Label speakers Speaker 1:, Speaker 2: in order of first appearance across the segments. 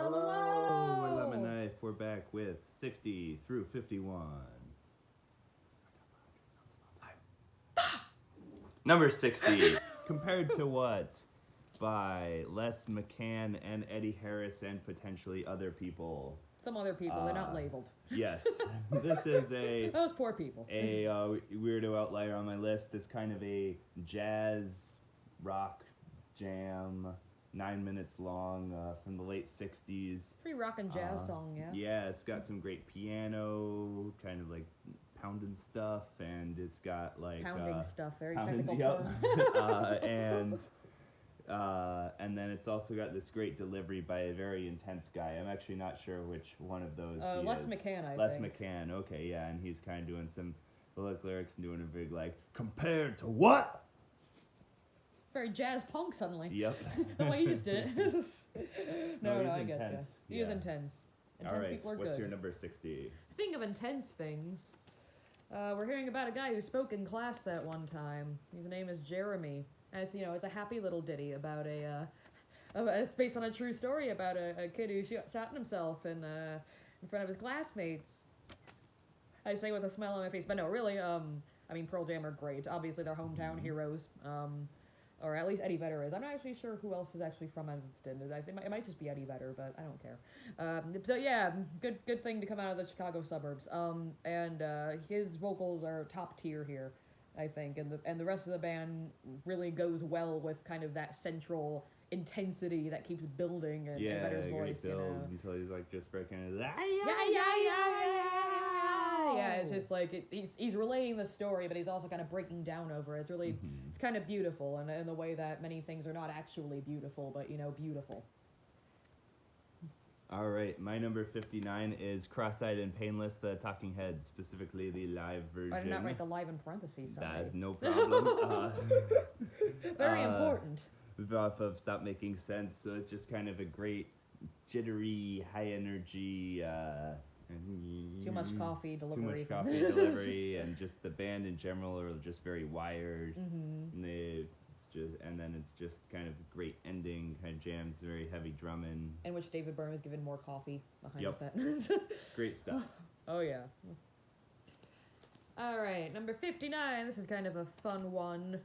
Speaker 1: Hello!
Speaker 2: We're Lemon Knife. We're back with 60 through 51. Number 60. Compared to what? By Les McCann and Eddie Harris and potentially other people.
Speaker 1: Some other people, they're not labeled.
Speaker 2: Yes. This is
Speaker 1: Those poor people.
Speaker 2: a weirdo outlier on my list. It's kind of a jazz rock jam, 9 minutes long, from the late 60s.
Speaker 1: Pretty rock and jazz song, yeah.
Speaker 2: Yeah, it's got some great piano, kind of like pounding stuff, and it's got like
Speaker 1: Pounding stuff, very
Speaker 2: pounding-
Speaker 1: technical
Speaker 2: yep.
Speaker 1: term.
Speaker 2: And then it's also got this great delivery by a very intense guy. I'm actually not sure which one of those he
Speaker 1: Les
Speaker 2: is.
Speaker 1: McCann, I
Speaker 2: Les
Speaker 1: think.
Speaker 2: McCann, okay, yeah, and he's kind of doing some lyrics and doing a big like, compared to what?
Speaker 1: It's very jazz punk suddenly.
Speaker 2: Yep.
Speaker 1: The way you just did it.
Speaker 2: No,
Speaker 1: no,
Speaker 2: he's
Speaker 1: I get you.
Speaker 2: intense,
Speaker 1: He is
Speaker 2: yeah.
Speaker 1: intense. Intense
Speaker 2: All right,
Speaker 1: people are
Speaker 2: what's
Speaker 1: good.
Speaker 2: your number 60?
Speaker 1: Speaking of intense things, we're hearing about a guy who spoke in class that one time. His name is Jeremy. And it's, it's a happy little ditty about it's based on a true story about a kid who shot himself in front of his classmates. I say with a smile on my face, but no, really, Pearl Jam are great. Obviously, they're hometown heroes. Or at least Eddie Vedder is. I'm not actually sure who else is actually from Evanston. I think it might just be Eddie Vedder, but I don't care. So yeah, good thing to come out of the Chicago suburbs. And his vocals are top tier here, I think, and the rest of the band really goes well with kind of that central intensity that keeps building in Vedder's voice.
Speaker 2: Great build until he's like just breaking into that.
Speaker 1: Yeah, it's just like he's relaying the story, but he's also kind of breaking down over it. It's really, it's kind of beautiful, and in the way that many things are not actually beautiful, but beautiful.
Speaker 2: All right, my number 59 is Cross-Eyed and Painless, the Talking Heads, specifically the live version.
Speaker 1: I did not write the live in parentheses. Sorry.
Speaker 2: That's no problem.
Speaker 1: Very important.
Speaker 2: Off of Stop Making Sense, so it's just kind of a great, jittery, high energy.
Speaker 1: Too much coffee delivery.
Speaker 2: Too much coffee delivery, and just the band in general are just very wired. And then it's just kind of a great ending, kind of jams, very heavy drumming.
Speaker 1: In which David Byrne was given more coffee behind
Speaker 2: Yep.
Speaker 1: the sentence.
Speaker 2: Great stuff.
Speaker 1: Oh yeah. All right, number 59. This is kind of a fun one.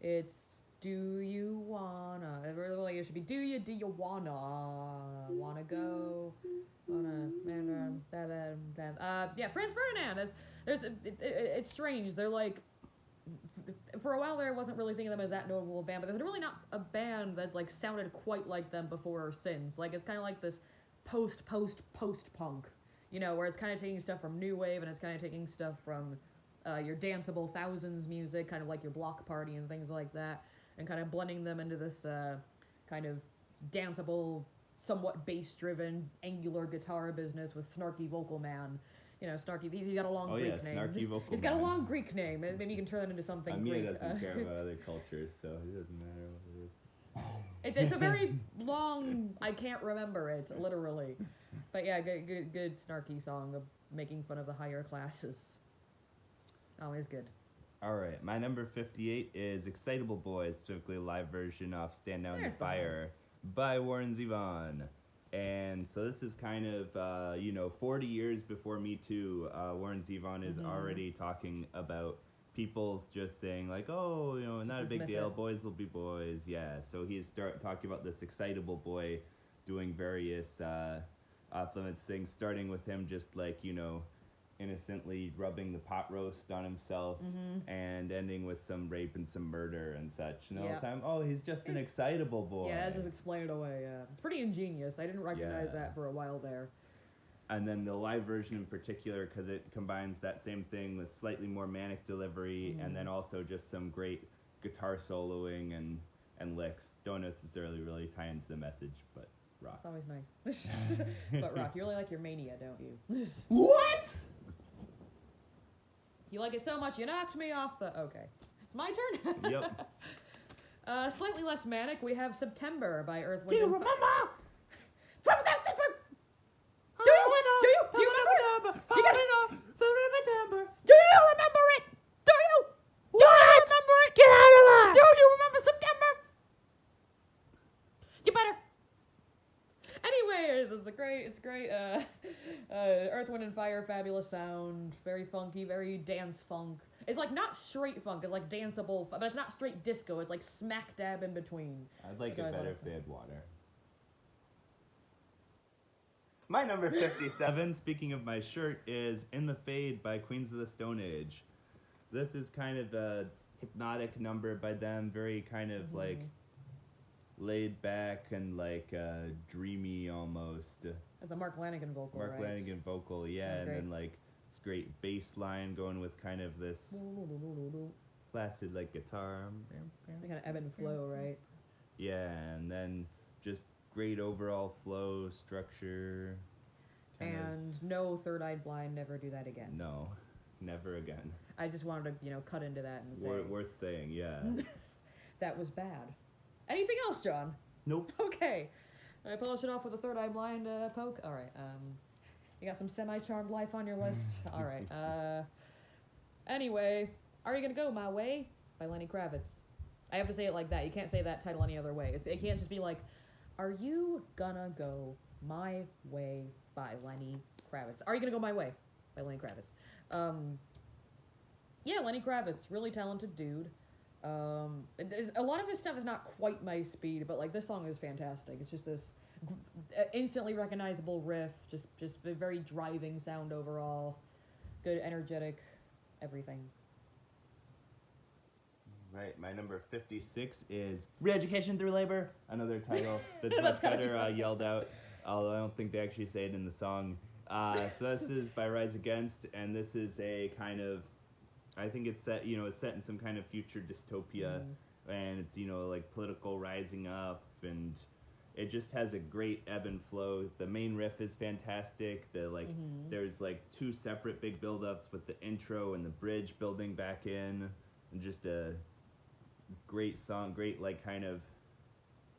Speaker 1: It's do you wanna? Really, it should be do you wanna go? Yeah, Franz Ferdinand. It's strange. They're like, for a while there, I wasn't really thinking of them as that notable a band, but there's really not a band that's like sounded quite like them before or since. Like it's kind of like this post punk, where it's kind of taking stuff from new wave and it's kind of taking stuff from your danceable thousands music, kind of like your Block Party and things like that, and kind of blending them into this kind of danceable, somewhat bass-driven, angular guitar business with Snarky Vocal Man. Snarky, he's got a long Greek name.
Speaker 2: Snarky Vocal
Speaker 1: He's got a
Speaker 2: Man.
Speaker 1: long Greek name. Maybe you can turn that into something Greek.
Speaker 2: Amir doesn't care about other cultures, so it doesn't matter what it is.
Speaker 1: It's a very long, I can't remember it, literally. But yeah, good snarky song of making fun of the higher classes. Always good.
Speaker 2: All right, my number 58 is Excitable Boys, specifically a live version of Stand Down the
Speaker 1: There's the
Speaker 2: Fire by Warren Zevon. And so this is kind of, 40 years before Me Too, Warren Zevon is already talking about people just saying like, oh, not a big
Speaker 1: dismiss
Speaker 2: deal,
Speaker 1: it.
Speaker 2: boys will be boys, yeah. So he's talking about this excitable boy doing various off-limits things, starting with him just like, innocently rubbing the pot roast on himself and ending with some rape and some murder and such. And all the time, oh, he's just an excitable boy.
Speaker 1: Yeah, just explain it away, yeah. It's pretty ingenious. I didn't recognize
Speaker 2: Yeah.
Speaker 1: that for a while there.
Speaker 2: And then the live version in particular, because it combines that same thing with slightly more manic delivery and then also just some great guitar soloing and licks. Don't necessarily really tie into the message, but rock.
Speaker 1: It's always nice. But rock, you really like your Mania, don't you?
Speaker 2: What?
Speaker 1: You like it so much, you knocked me off the... Okay. It's my turn?
Speaker 2: Yep.
Speaker 1: Slightly less manic, we have September by Earth,
Speaker 2: Do
Speaker 1: Wind,
Speaker 2: you
Speaker 1: and
Speaker 2: remember?
Speaker 1: Do you remember it? You gotta know. Do you remember it? Do you? Do you remember it? Get out of here! Do you remember September? You better. Anyway, is. It's great. Earth, Wind, and Fire, fabulous sound, very funky, very dance funk. It's like not straight funk. It's like danceable, but it's not straight disco. It's like smack dab in between.
Speaker 2: I'd like
Speaker 1: That's
Speaker 2: it
Speaker 1: what I
Speaker 2: better
Speaker 1: love.
Speaker 2: if they had water. My number 57, speaking of my shirt, is In the Fade by Queens of the Stone Age. This is kind of a hypnotic number by them, very kind of like laid back and like dreamy almost.
Speaker 1: It's a Mark Lanigan vocal,
Speaker 2: Mark
Speaker 1: right?
Speaker 2: Lanigan vocal, yeah,
Speaker 1: That's
Speaker 2: and
Speaker 1: great.
Speaker 2: then like this great bass line going with kind of this placid like guitar.
Speaker 1: They kind of ebb and flow, right?
Speaker 2: Yeah, and then just great overall flow, structure. kind of-
Speaker 1: And no Third Eye Blind, never do that again.
Speaker 2: No, never again.
Speaker 1: I just wanted to, cut into that and say
Speaker 2: Worth saying, yeah.
Speaker 1: that was bad. Anything else, John?
Speaker 2: Nope.
Speaker 1: Okay. I polish it off with a Third Eye Blind poke. All right. You got some Semi-Charmed Life on your list. All right. Anyway, Are You Gonna Go My Way by Lenny Kravitz. I have to say it like that. You can't say that title any other way. It can't just be like, Are You Gonna Go My Way by Lenny Kravitz. Are You Gonna Go My Way by Lenny Kravitz. Yeah, Lenny Kravitz, really talented dude. A lot of his stuff is not quite my speed, but like this song is fantastic. It's just this instantly recognizable riff, just a very driving sound overall, good, energetic, everything.
Speaker 2: Right, my number 56 is Re-Education Through Labor, another title that's
Speaker 1: That's
Speaker 2: much
Speaker 1: gotta be
Speaker 2: better
Speaker 1: something.
Speaker 2: yelled out, although I don't think they actually say it in the song. So this is by Rise Against, and this is a kind of, I think it's set, it's set in some kind of future dystopia, and it's, like political rising up, and it just has a great ebb and flow. The main riff is fantastic. There's like two separate big build-ups with the intro and the bridge building back in, and just a great song, great like kind of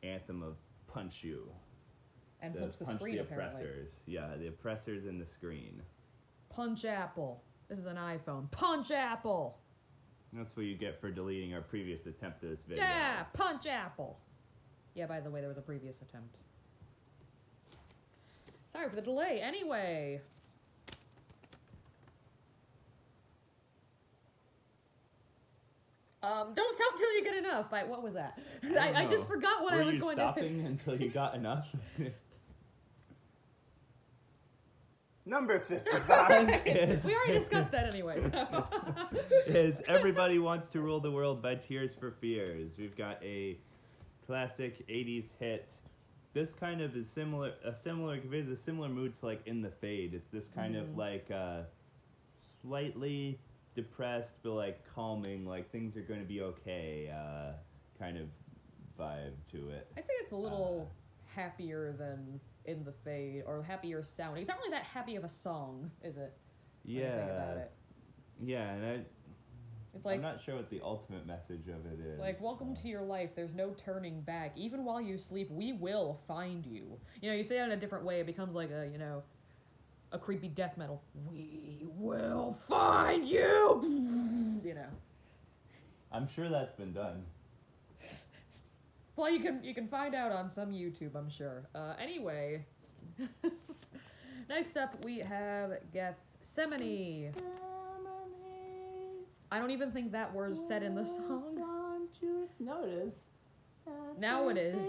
Speaker 2: anthem of punch you.
Speaker 1: And punch the screen,
Speaker 2: the
Speaker 1: apparently.
Speaker 2: oppressors. Yeah, the oppressors in the screen.
Speaker 1: Punch Apple. This is an iPhone. Punch Apple!
Speaker 2: That's what you get for deleting our previous attempt at this video.
Speaker 1: Yeah! Punch Apple! Yeah, by the way, there was a previous attempt. Sorry for the delay. Anyway. Don't stop till you get enough. What was that? I just forgot what
Speaker 2: Were
Speaker 1: I was
Speaker 2: you
Speaker 1: going
Speaker 2: stopping
Speaker 1: to...
Speaker 2: until you got enough? Number 55 is...
Speaker 1: We already discussed that anyway, so...
Speaker 2: is Everybody Wants to Rule the World by Tears for Fears. We've got a classic 80s hit. This kind of is similar, gives a similar mood to like In the Fade. It's this kind of like slightly depressed but like calming, like things are going to be okay kind of vibe to it.
Speaker 1: I'd say it's a little happier than In the Fade, or happier sounding. It's not really that happy of a song, is it? When you think about it.
Speaker 2: Yeah, and
Speaker 1: It's like,
Speaker 2: I'm not sure what the ultimate message of it is.
Speaker 1: it's like, welcome to your life. There's no turning back. Even while you sleep, we will find you. You say that in a different way. It becomes like a creepy death metal. We will find you.
Speaker 2: I'm sure that's been done.
Speaker 1: Well, you can find out on some YouTube, I'm sure. Anyway, next up we have Gethsemane. I don't even think that word's said in the song.
Speaker 2: Don't you notice?
Speaker 1: Now it is.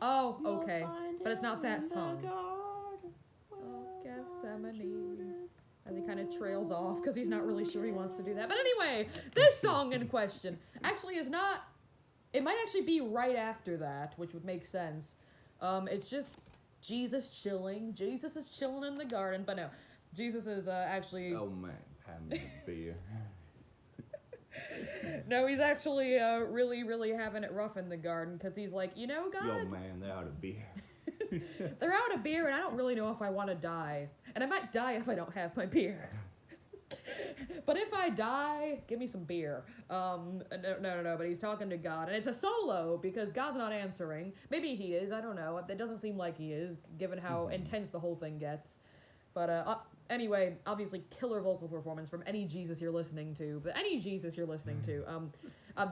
Speaker 1: Oh, okay. But it's not that song. Gethsemane. As he kind of trails off because he's not really sure he wants to do that. But anyway, this song in question actually is not... It might actually be right after that, which would make sense. It's just Jesus chilling. Jesus is chilling in the garden. But no, Jesus is actually...
Speaker 2: Oh man, having a beer.
Speaker 1: No, he's actually really, really having it rough in the garden because he's like, God...
Speaker 2: Yo man, they're out of beer.
Speaker 1: They're out of beer, and I don't really know if I want to die. And I might die if I don't have my beer. But if I die, give me some beer. No, but he's talking to God. And it's a solo, because God's not answering. Maybe he is, I don't know. It doesn't seem like he is, given how intense the whole thing gets. But anyway, obviously killer vocal performance from any Jesus you're listening to. But any Jesus you're listening to.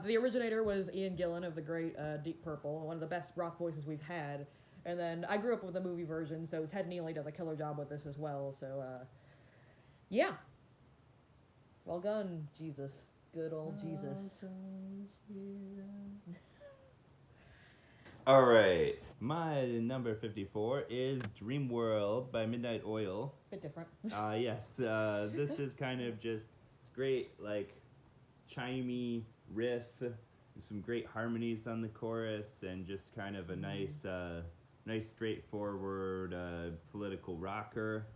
Speaker 1: The originator was Ian Gillan of the great Deep Purple, one of the best rock voices we've had. And then I grew up with the movie version, so Ted Neely does a killer job with this as well. So, yeah. Well done, Jesus. Good old Jesus.
Speaker 2: All right. My number 54 is Dream World by Midnight Oil.
Speaker 1: Bit different.
Speaker 2: Yes. This is kind of just, it's great, like, chimey riff, some great harmonies on the chorus, and just kind of a nice, nice straightforward political rocker.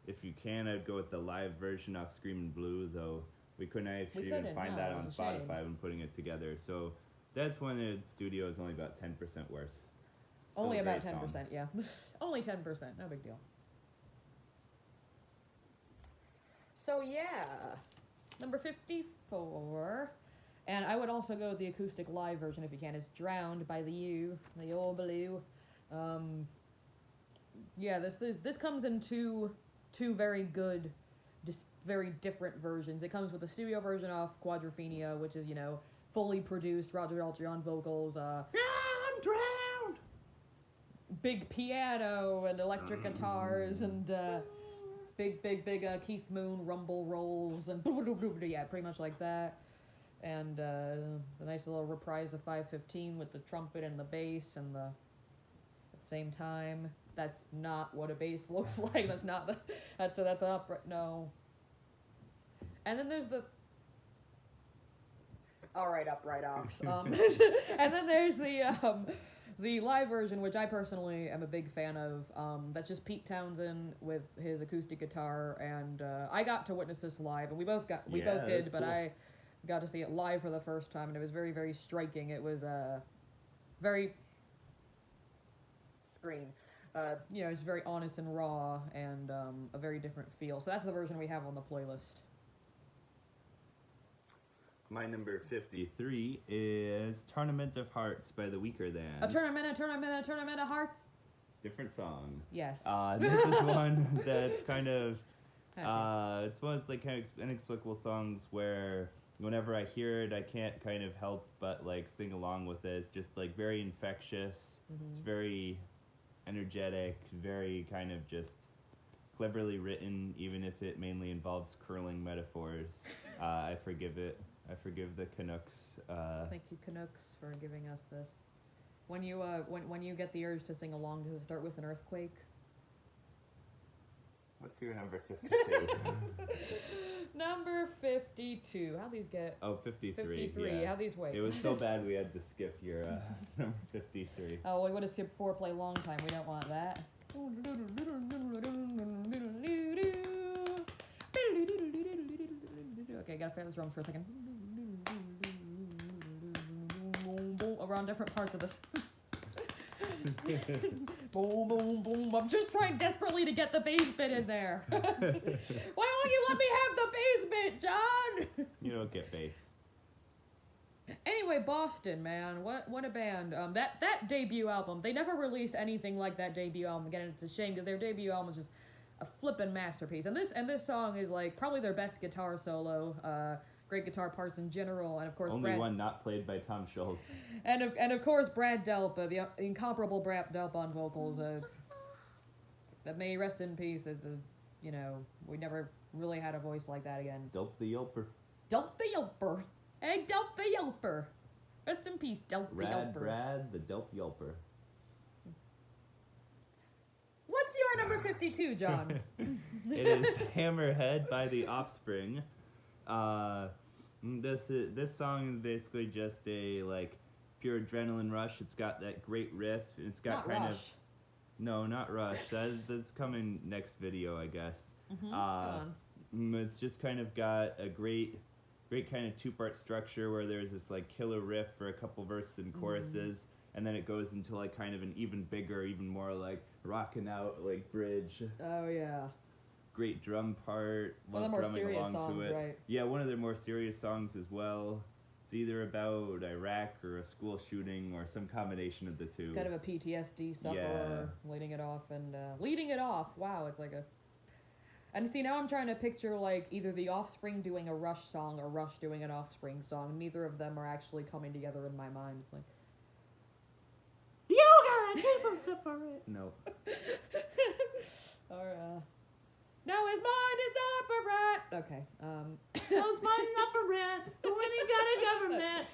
Speaker 2: If you can, I'd go with the live version off Screamin' Blue, though we couldn't actually even find that on Spotify when putting it together. So that's when the studio is only about 10% worse. Still
Speaker 1: Only
Speaker 2: a
Speaker 1: about
Speaker 2: great
Speaker 1: 10%,
Speaker 2: song.
Speaker 1: yeah. Only 10%, no big deal. So yeah, number 54, and I would also go with the acoustic live version if you can, is Drowned by the old Blue. Yeah, this comes in two very good, very different versions. It comes with the studio version off Quadrophenia, which is, fully produced, Roger Daltrey on vocals,
Speaker 2: I'm drowned!
Speaker 1: big piano and electric guitars and big Keith Moon rumble rolls and yeah, pretty much like that. And it's a nice little reprise of 515 with the trumpet and the bass and at the same time. That's not what a bass looks like. That's not that's an upright, no. And then there's the upright ox. And then there's the live version, which I personally am a big fan of. That's just Pete Townsend with his acoustic guitar, and I got to witness this live, and we both did, but cool. I got to see it live for the first time, and it was very, very striking. It was very screen. It's very honest and raw, and a very different feel. So that's the version we have on the playlist.
Speaker 2: My number 53 is Tournament of Hearts by the Weakerthans.
Speaker 1: A tournament of hearts.
Speaker 2: Different song.
Speaker 1: Yes.
Speaker 2: This is one that's kind of, it's one of those like kind of inexplicable songs where whenever I hear it, I can't kind of help but like sing along with it. It's just like very infectious. Mm-hmm. It's very energetic, very kind of just cleverly written, even if it mainly involves curling metaphors. I forgive it. I forgive the Canucks.
Speaker 1: Thank you, Canucks, for giving us this. When you when you get the urge to sing along, does it start with an earthquake?
Speaker 2: What's your number 52?
Speaker 1: Number 52. How these get?
Speaker 2: Oh, 53.
Speaker 1: 53.
Speaker 2: Yeah.
Speaker 1: How these wait?
Speaker 2: It was so bad we had to skip your number 53.
Speaker 1: Oh, we would have skipped foreplay long time. We don't want that. Okay, gotta play the drums for a second. Around different parts of this. Boom, boom, boom. I'm just trying desperately to get the bass bit in there. Why won't you let me have the bass bit, John?
Speaker 2: You don't get bass.
Speaker 1: Anyway, Boston, man, what a band. That debut album, they never released anything like that debut album. Again, it's a shame because their debut album was just a flippin' masterpiece. And this song is like probably their best guitar solo. Great guitar parts in general, and of course
Speaker 2: only one not played by Tom Scholz.
Speaker 1: And of course Brad Delp, the incomparable Brad Delp on vocals. That may rest in peace. We never really had a voice like that again.
Speaker 2: Delp the Yelper.
Speaker 1: Delp the Yelper. Hey, Delp the Yelper. Rest in peace, Delp the Yelper.
Speaker 2: Brad the Delp Yelper.
Speaker 1: What's your number 52, John?
Speaker 2: It is Hammerhead by The Offspring. This song is basically just a like pure adrenaline rush. It's got that great riff. It's got
Speaker 1: not
Speaker 2: kind
Speaker 1: Rush.
Speaker 2: of no, not Rush. That's coming next video, I guess.
Speaker 1: Mm-hmm.
Speaker 2: It's just kind of got a great kind of two-part structure where there's this like killer riff for a couple verses and choruses, and then it goes into like kind of an even bigger, even more like rocking out like bridge.
Speaker 1: Oh yeah.
Speaker 2: Great drum part,
Speaker 1: one of the more
Speaker 2: drumming
Speaker 1: serious
Speaker 2: along
Speaker 1: songs,
Speaker 2: to it.
Speaker 1: right?
Speaker 2: Yeah, one of their more serious songs as well. It's either about Iraq or a school shooting or some combination of the two.
Speaker 1: Kind of a PTSD sufferer, leading it off. Wow, it's like a. And see, now I'm trying to picture like either the Offspring doing a Rush song or Rush doing an Offspring song. Neither of them are actually coming together in my mind. It's like. You
Speaker 3: keep them separate.
Speaker 2: No.
Speaker 1: Or no, his mind is not for rent. Okay.
Speaker 3: No, it's mine not for rent. But when you got a government.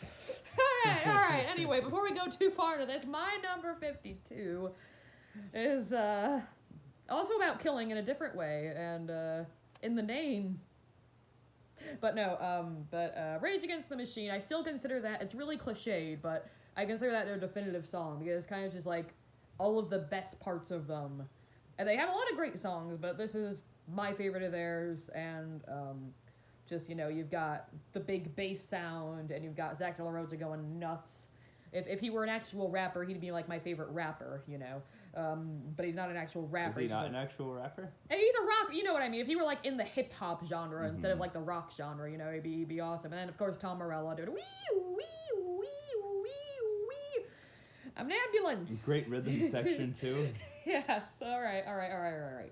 Speaker 1: All right. Anyway, before we go too far into this, my number 52 is also about killing in a different way and in the name. But no, Rage Against the Machine, I still consider that, it's really cliched, but I consider that their definitive song because it's kind of just like all of the best parts of them. And they have a lot of great songs, but this is my favorite of theirs, and just, you know, you've got the big bass sound, and you've got Zach De La Rocha going nuts. If he were an actual rapper, he'd be like my favorite rapper, you know. But he's not an actual rapper.
Speaker 2: Is he not an actual rapper?
Speaker 1: And he's a rock, you know what I mean. If he were like in the hip hop genre instead of like the rock genre, you know, he'd be awesome. And then of course Tom Morello doing wee wee wee wee wee. I'm an ambulance.
Speaker 2: Great rhythm section too.
Speaker 1: Yes. All right.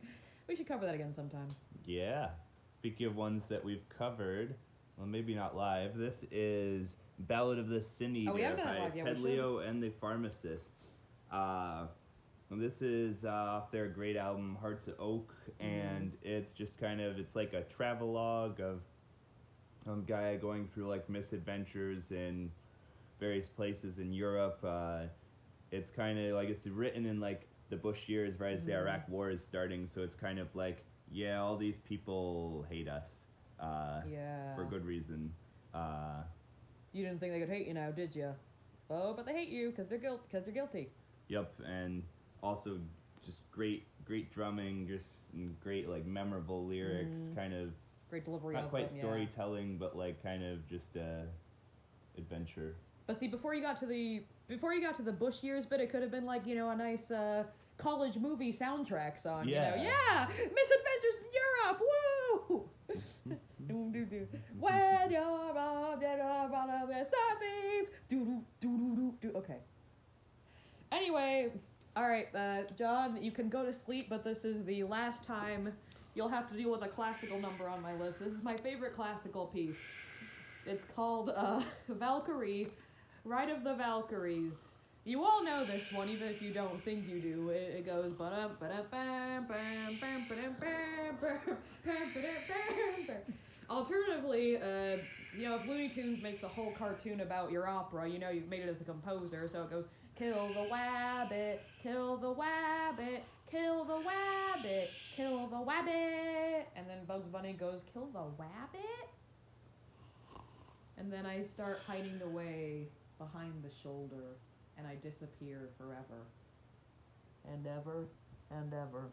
Speaker 1: We should cover that again sometime.
Speaker 2: Yeah. Speaking of ones that we've covered, well, maybe not live. This is Ballad of the Sin Eater
Speaker 1: we haven't done it
Speaker 2: by
Speaker 1: live yet,
Speaker 2: Ted
Speaker 1: we should.
Speaker 2: Leo and the Pharmacists. This is off their great album Hearts of Oak, and it's just kind of, it's like a travelogue of a guy going through like misadventures in various places in Europe. It's kind of like, it's written in like the Bush years right as the Iraq War is starting, so it's kind of like, yeah, all these people hate us
Speaker 1: Yeah.
Speaker 2: for good reason.
Speaker 1: You didn't think they could hate you now, did you? Oh, but they hate you because they're guilty.
Speaker 2: Yep, and also just great drumming, just great like memorable lyrics, kind of
Speaker 1: Great delivery
Speaker 2: not
Speaker 1: of
Speaker 2: quite
Speaker 1: them, yeah.
Speaker 2: storytelling, but like kind of just adventure.
Speaker 1: But see, before you got to the Bush years bit, it could have been like, you know, a nice college movie soundtrack song.
Speaker 2: Yeah.
Speaker 1: You know, yeah, Misadventures in Europe, woo! When you're robbed and your brother is the thief. Do. Okay. Anyway, all right, John, you can go to sleep, but this is the last time you'll have to deal with a classical number on my list. This is my favorite classical piece. It's called Valkyrie, Ride of the Valkyries. You all know this one, even if you don't think you do. It goes ba-dum, ba-dum, bam, bam, bam, ba-dum, bam, bam, bam, ba-dum, bam. Alternatively, you know, if Looney Tunes makes a whole cartoon about your opera, you know you've made it as a composer, so it goes, kill the wabbit, kill the wabbit, kill the wabbit, kill the wabbit. And then Bugs Bunny goes, kill the wabbit? And then I start hiding away behind the shoulder, and I disappear forever. And ever, and ever.